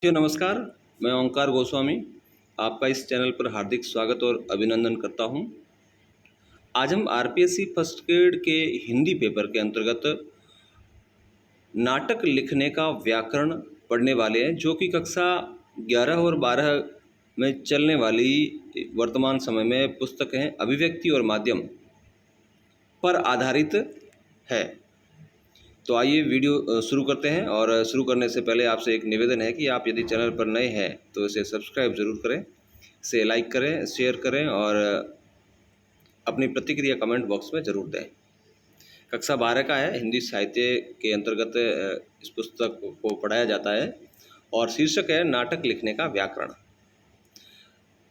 नमस्कार। मैं ओंकार गोस्वामी आपका इस चैनल पर हार्दिक स्वागत और अभिनंदन करता हूं। आज हम आरपीएससी फर्स्ट ग्रेड के हिंदी पेपर के अंतर्गत नाटक लिखने का व्याकरण पढ़ने वाले हैं, जो कि कक्षा 11 और 12 में चलने वाली वर्तमान समय में पुस्तक हैं अभिव्यक्ति और माध्यम पर आधारित है। तो आइए वीडियो शुरू करते हैं। और शुरू करने से पहले आपसे एक निवेदन है कि आप यदि चैनल पर नए हैं तो इसे सब्सक्राइब ज़रूर करें, इसे लाइक करें, शेयर करें और अपनी प्रतिक्रिया कमेंट बॉक्स में ज़रूर दें। कक्षा 12 का है, हिंदी साहित्य के अंतर्गत इस पुस्तक को पढ़ाया जाता है और शीर्षक है नाटक लिखने का व्याकरण।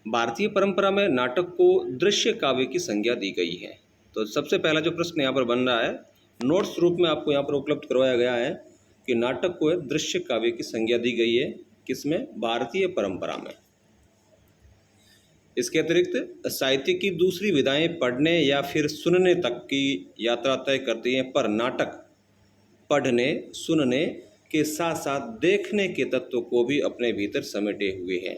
भारतीय परंपरा में नाटक को दृश्य काव्य की संज्ञा दी गई है। तो सबसे पहला जो प्रश्न यहाँ पर बन रहा है, नोट्स रूप में आपको यहाँ पर उपलब्ध करवाया गया है कि नाटक को दृश्य काव्य की संज्ञा दी गई है, किसमें? भारतीय परंपरा में। इसके अतिरिक्त साहित्य की दूसरी विधाएं पढ़ने या फिर सुनने तक की यात्रा तय करती हैं, पर नाटक पढ़ने सुनने के साथ साथ देखने के तत्व को भी अपने भीतर समेटे हुए हैं।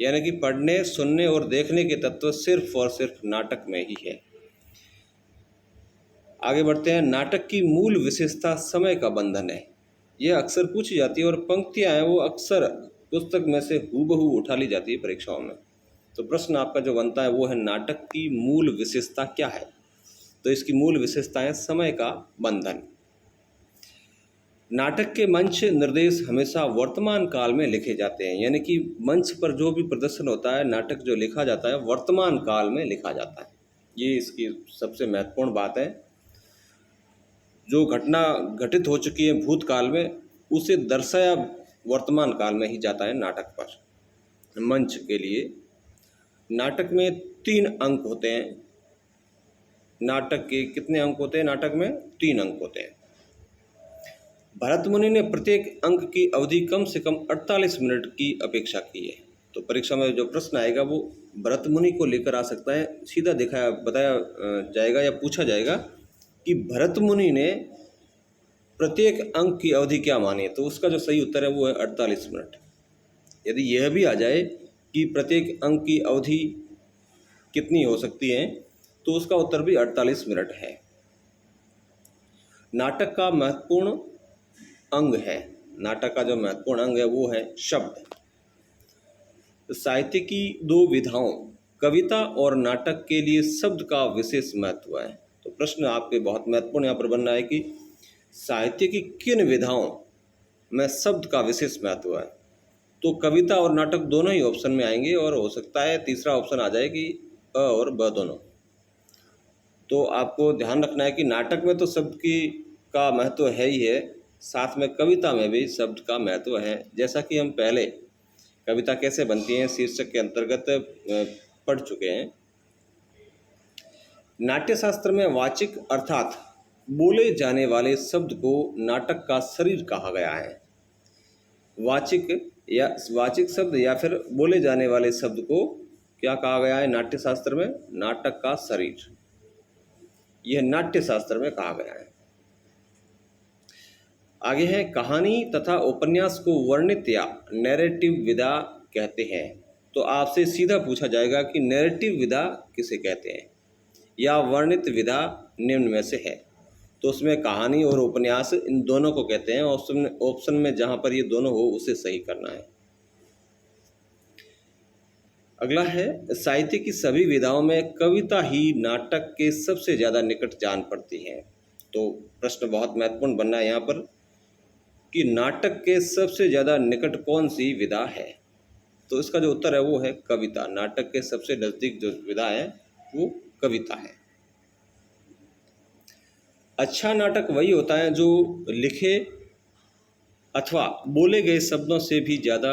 यानी कि पढ़ने, सुनने और देखने के तत्व सिर्फ और सिर्फ नाटक में ही है। आगे बढ़ते हैं। नाटक की मूल विशेषता समय का बंधन है। यह अक्सर पूछी जाती है और पंक्तियां हैं वो अक्सर पुस्तक में से हूबहू उठा ली जाती है परीक्षाओं में। तो प्रश्न आपका जो बनता है वो है, नाटक की मूल विशेषता क्या है? तो इसकी मूल विशेषता है समय का बंधन। नाटक के मंच निर्देश हमेशा वर्तमान काल में लिखे जाते हैं। यानी कि मंच पर जो भी प्रदर्शन होता है, नाटक जो लिखा जाता है, वर्तमान काल में लिखा जाता है। ये इसकी सबसे महत्वपूर्ण बात है। जो घटना घटित हो चुकी है भूतकाल में, उसे दर्शाया वर्तमान काल में ही जाता है नाटक पर। मंच के लिए नाटक में 3 अंक होते हैं। नाटक के कितने अंक होते हैं? नाटक में 3 अंक होते हैं। भरत मुनि ने प्रत्येक अंक की अवधि कम से कम 48 मिनट की अपेक्षा की है। तो परीक्षा में जो प्रश्न आएगा वो भरत मुनि को लेकर आ सकता है। सीधा बताया जाएगा या पूछा जाएगा कि भरत मुनि ने प्रत्येक अंक की अवधि क्या मानी? तो उसका जो सही उत्तर है वो है 48 मिनट। यदि यह भी आ जाए कि प्रत्येक अंक की अवधि कितनी हो सकती है, तो उसका उत्तर भी 48 मिनट है। नाटक का महत्वपूर्ण अंग है, नाटक का जो महत्वपूर्ण अंग है वो है शब्द। तो साहित्य की 2 विधाओं कविता और नाटक के लिए शब्द का विशेष महत्व है। तो प्रश्न आपके बहुत महत्वपूर्ण यहाँ पर बन रहा है कि साहित्य की किन विधाओं में शब्द का विशेष महत्व है? तो कविता और नाटक दोनों ही ऑप्शन में आएंगे और हो सकता है तीसरा ऑप्शन आ जाए कि अ और ब दोनों। तो आपको ध्यान रखना है कि नाटक में तो शब्द का महत्व है ही है, साथ में कविता में भी शब्द का महत्व है। जैसा कि हम पहले कविता कैसे बनती है शीर्षक के अंतर्गत पढ़ चुके हैं। नाट्यशास्त्र में वाचिक अर्थात बोले जाने वाले शब्द को नाटक का शरीर कहा गया है। वाचिक शब्द या फिर बोले जाने वाले शब्द को क्या कहा गया है नाट्यशास्त्र में? नाटक का शरीर। यह नाट्यशास्त्र में कहा गया है। आगे है, कहानी तथा उपन्यास को वर्णित या नैरेटिव विधा कहते हैं। तो आपसे सीधा पूछा जाएगा कि नैरेटिव विधा किसे कहते हैं या वर्णित विधा निम्न में से है? तो उसमें कहानी और उपन्यास इन दोनों को कहते हैं। ऑप्शन में जहां पर ये दोनों हो उसे सही करना है। अगला है, साहित्य की सभी विधाओं में कविता ही नाटक के सबसे ज़्यादा निकट जान पड़ती है। तो प्रश्न बहुत महत्वपूर्ण बनना है यहाँ पर कि नाटक के सबसे ज़्यादा निकट कौन सी विधा है? तो इसका जो उत्तर है वो है कविता। नाटक के सबसे नज़दीक जो विधा है वो कविता है। अच्छा नाटक वही होता है जो लिखे अथवा बोले गए शब्दों से भी ज़्यादा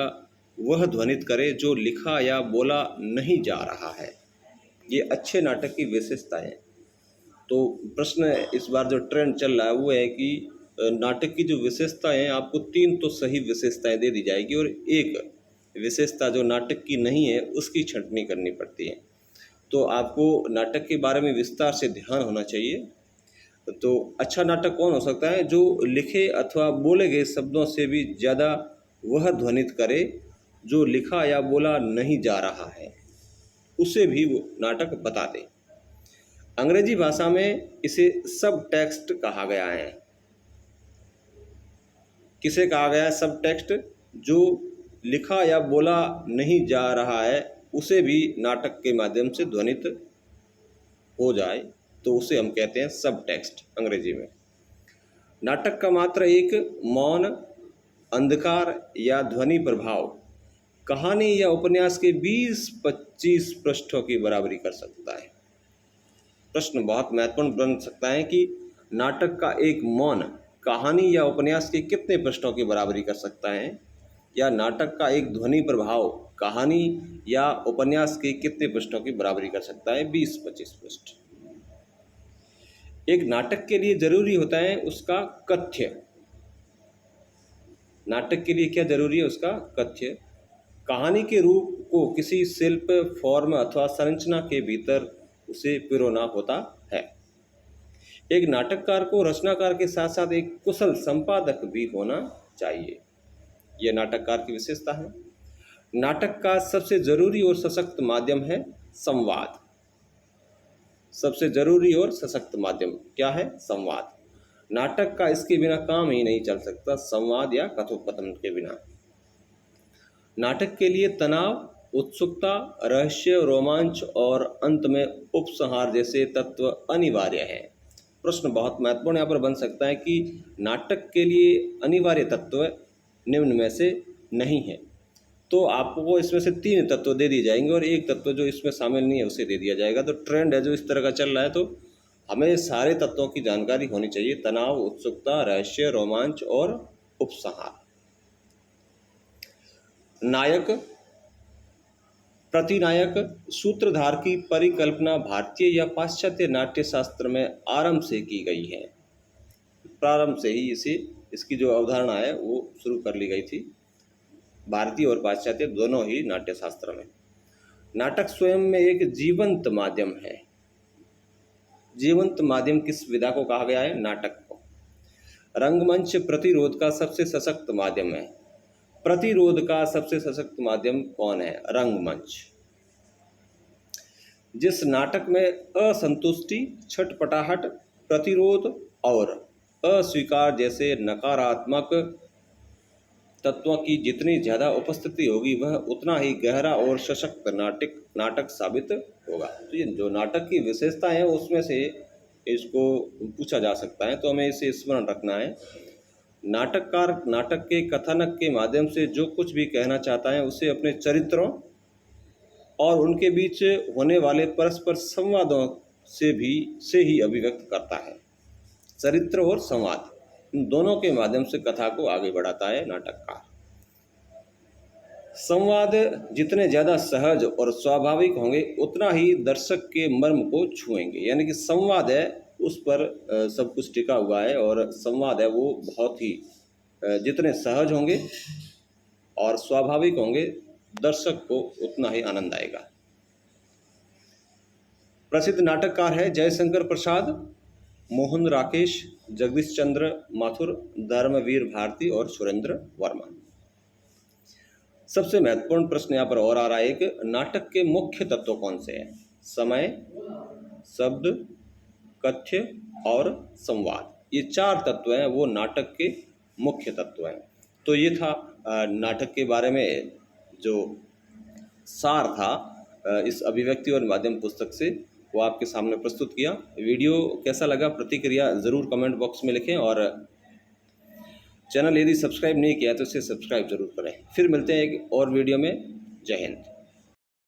वह ध्वनित करे जो लिखा या बोला नहीं जा रहा है। ये अच्छे नाटक की विशेषता है। तो प्रश्न इस बार जो ट्रेंड चल रहा है वो है कि नाटक की जो विशेषता है, आपको 3 तो सही विशेषताएं दे दी जाएगी और एक विशेषता जो नाटक की नहीं है उसकी छंटनी करनी पड़ती है। तो आपको नाटक के बारे में विस्तार से ध्यान होना चाहिए। तो अच्छा नाटक कौन हो सकता है? जो लिखे अथवा बोले गए शब्दों से भी ज़्यादा वह ध्वनित करे जो लिखा या बोला नहीं जा रहा है, उसे भी वो नाटक बता दे। अंग्रेजी भाषा में इसे सब टेक्स्ट कहा गया है। किसे कहा गया है सब टेक्स्ट? जो लिखा या बोला नहीं जा रहा है उसे भी नाटक के माध्यम से ध्वनित हो जाए तो उसे हम कहते हैं सब टेक्स्ट अंग्रेजी में। नाटक का मात्र एक मौन, अंधकार या ध्वनि प्रभाव कहानी या उपन्यास के 20-25 पृष्ठों की बराबरी कर सकता है। प्रश्न बहुत महत्वपूर्ण बन सकता है कि नाटक का एक मौन कहानी या उपन्यास के कितने पृष्ठों की बराबरी कर सकता है, या नाटक का एक ध्वनि प्रभाव कहानी या उपन्यास के कितने पृष्ठों की बराबरी कर सकता है? 20-25 पृष्ठ। एक नाटक के लिए जरूरी होता है उसका कथ्य। नाटक के लिए क्या जरूरी है? उसका कथ्य। कहानी के रूप को किसी शिल्प, फॉर्म अथवा संरचना के भीतर उसे पिरोना होता है। एक नाटककार को रचनाकार के साथ साथ एक कुशल संपादक भी होना चाहिए। यह नाटककार की विशेषता है। नाटक का सबसे जरूरी और सशक्त माध्यम है संवाद। सबसे जरूरी और सशक्त माध्यम क्या है? संवाद। नाटक का इसके बिना काम ही नहीं चल सकता, संवाद या कथोपकथन के बिना। नाटक के लिए तनाव, उत्सुकता, रहस्य, रोमांच और अंत में उपसंहार जैसे तत्व अनिवार्य हैं। प्रश्न बहुत महत्वपूर्ण यहाँ पर बन सकता है कि नाटक के लिए अनिवार्य तत्व निम्न में से नहीं है, तो आपको इसमें से 3 तत्व दे दिए जाएंगे और एक तत्व जो इसमें शामिल नहीं है उसे दे दिया जाएगा। तो ट्रेंड है जो इस तरह का चल रहा है, तो हमें सारे तत्वों की जानकारी होनी चाहिए। तनाव, उत्सुकता, रहस्य, रोमांच और उपसंहार। नायक, प्रतिनायक, सूत्रधार की परिकल्पना भारतीय या पाश्चात्य नाट्य शास्त्र में आरंभ से की गई है। प्रारंभ से ही इसकी जो अवधारणा है वो शुरू कर ली गई थी, भारतीय और पाश्चात्य दोनों ही नाट्य शास्त्र में। नाटक स्वयं में एक जीवंत माध्यम है। जीवंत माध्यम किस विधा को कहा गया है? नाटक को। रंगमंच प्रतिरोध का सबसे सशक्त माध्यम है। प्रतिरोध का सबसे सशक्त माध्यम कौन है? रंगमंच। जिस नाटक में असंतुष्टि, छटपटाहट, प्रतिरोध और अस्वीकार जैसे नकारात्मक तत्वों की जितनी ज़्यादा उपस्थिति होगी वह उतना ही गहरा और सशक्त नाटक साबित होगा। तो ये जो नाटक की विशेषता है उसमें से इसको पूछा जा सकता है, तो हमें इसे स्मरण रखना है। नाटककार नाटक के कथानक के माध्यम से जो कुछ भी कहना चाहता है उसे अपने चरित्रों और उनके बीच होने वाले परस्पर संवादों से ही अभिव्यक्त करता है। चरित्र और संवाद, इन दोनों के माध्यम से कथा को आगे बढ़ाता है नाटककार। संवाद जितने ज़्यादा सहज और स्वाभाविक होंगे उतना ही दर्शक के मर्म को छुएंगे। यानी कि संवाद है उस पर सब कुछ टिका हुआ है, और संवाद है वो बहुत ही जितने सहज होंगे और स्वाभाविक होंगे दर्शक को उतना ही आनंद आएगा। प्रसिद्ध नाटककार है जयशंकर प्रसाद, मोहन राकेश, जगदीश चंद्र माथुर, धर्मवीर भारती और सुरेंद्र वर्मा। सबसे महत्वपूर्ण प्रश्न यहाँ पर और आ रहा है, एक नाटक के मुख्य तत्व कौन से हैं? समय, शब्द, कथ्य और संवाद। ये 4 तत्व हैं वो नाटक के मुख्य तत्व हैं। तो ये था नाटक के बारे में जो सार था इस अभिव्यक्ति और माध्यम पुस्तक से, वो आपके सामने प्रस्तुत किया। वीडियो कैसा लगा प्रतिक्रिया ज़रूर कमेंट बॉक्स में लिखें, और चैनल यदि सब्सक्राइब नहीं किया तो इसे सब्सक्राइब जरूर करें। फिर मिलते हैं एक और वीडियो में। जय हिंद।